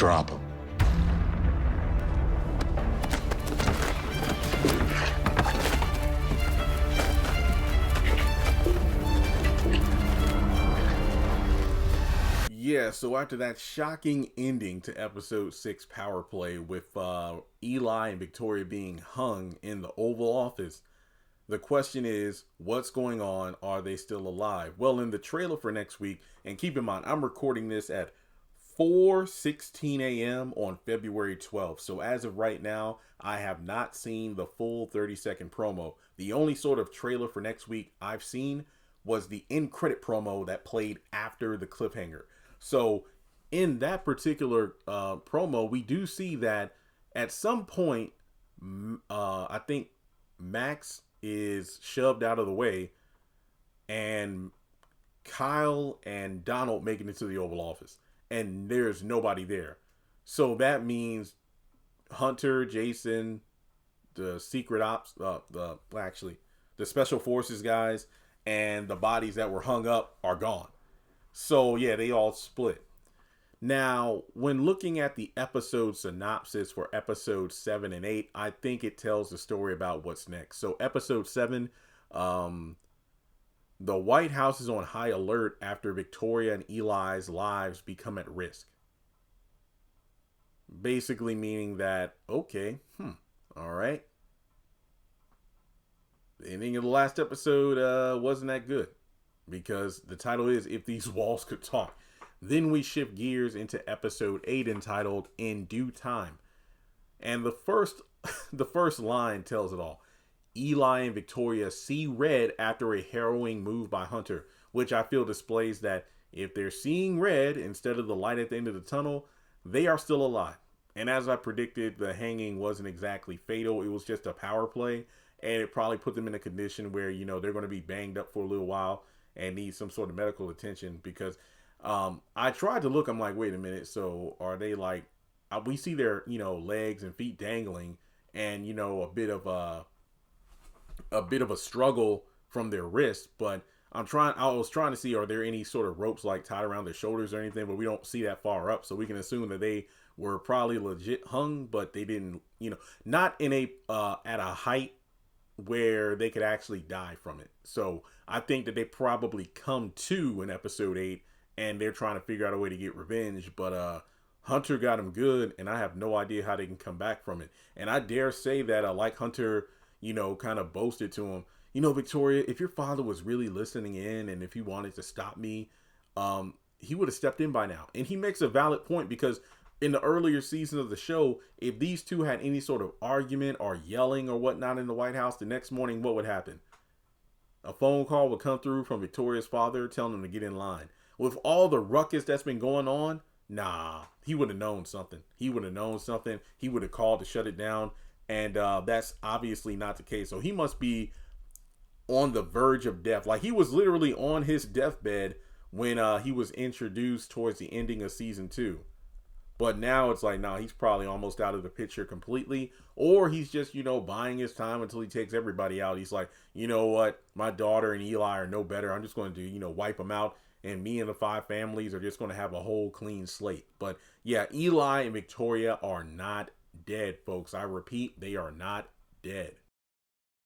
drop him. Yeah, so after that shocking ending to episode 6 Power Play with Eli and Victoria being hung in the Oval Office, the question is, what's going on? Are they still alive? Well, in the trailer for next week, and keep in mind, I'm recording this at 4:16 a.m. on February 12th. So as of right now, I have not seen the full 30-second promo. The only sort of trailer for next week I've seen was the end credit promo that played after the cliffhanger. So in that particular promo, we do see that at some point, I think Max is shoved out of the way and Kyle and Donald making it to the Oval Office and there's nobody there. So that means Hunter, Jason, the secret ops, the special forces guys and the bodies that were hung up are gone. So, yeah, they all split. Now, when looking at the episode synopsis for episodes 7 and 8, I think it tells the story about what's next. So, episode 7, the White House is on high alert after Victoria and Eli's lives become at risk. Basically meaning that, okay, all right. The ending of the last episode wasn't that good. Because the title is If These Walls Could Talk. Then we shift gears into episode 8 entitled In Due Time. And the first line tells it all. Eli and Victoria see red after a harrowing move by Hunter, which I feel displays that if they're seeing red instead of the light at the end of the tunnel, they are still alive. And as I predicted, the hanging wasn't exactly fatal. It was just a power play. And it probably put them in a condition where, they're going to be banged up for a little while and need some sort of medical attention because I tried to look, I'm like, wait a minute. So are they like, we see their, legs and feet dangling and, a bit of a struggle from their wrist, but I was trying to see, are there any sort of ropes like tied around their shoulders or anything, but we don't see that far up. So we can assume that they were probably legit hung, but they didn't, not in at a height where they could actually die from it. So I think that they probably come to in episode 8 and they're trying to figure out a way to get revenge. But Hunter got him good and I have no idea how they can come back from it. And I dare say that like Hunter, kind of boasted to him, Victoria, if your father was really listening in and if he wanted to stop me, he would have stepped in by now. And he makes a valid point because in the earlier season of the show, if these two had any sort of argument or yelling or whatnot in the White House, the next morning, what would happen? A phone call would come through from Victoria's father telling him to get in line. With all the ruckus that's been going on, he would have known something. He would have called to shut it down. And that's obviously not the case. So he must be on the verge of death. Like he was literally on his deathbed when he was introduced towards the ending of season 2. But now it's like, he's probably almost out of the picture completely. Or he's just, buying his time until he takes everybody out. He's like, you know what? My daughter and Eli are no better. I'm just going to, wipe them out. And me and the 5 families are just going to have a whole clean slate. But yeah, Eli and Victoria are not dead, folks. I repeat, they are not dead.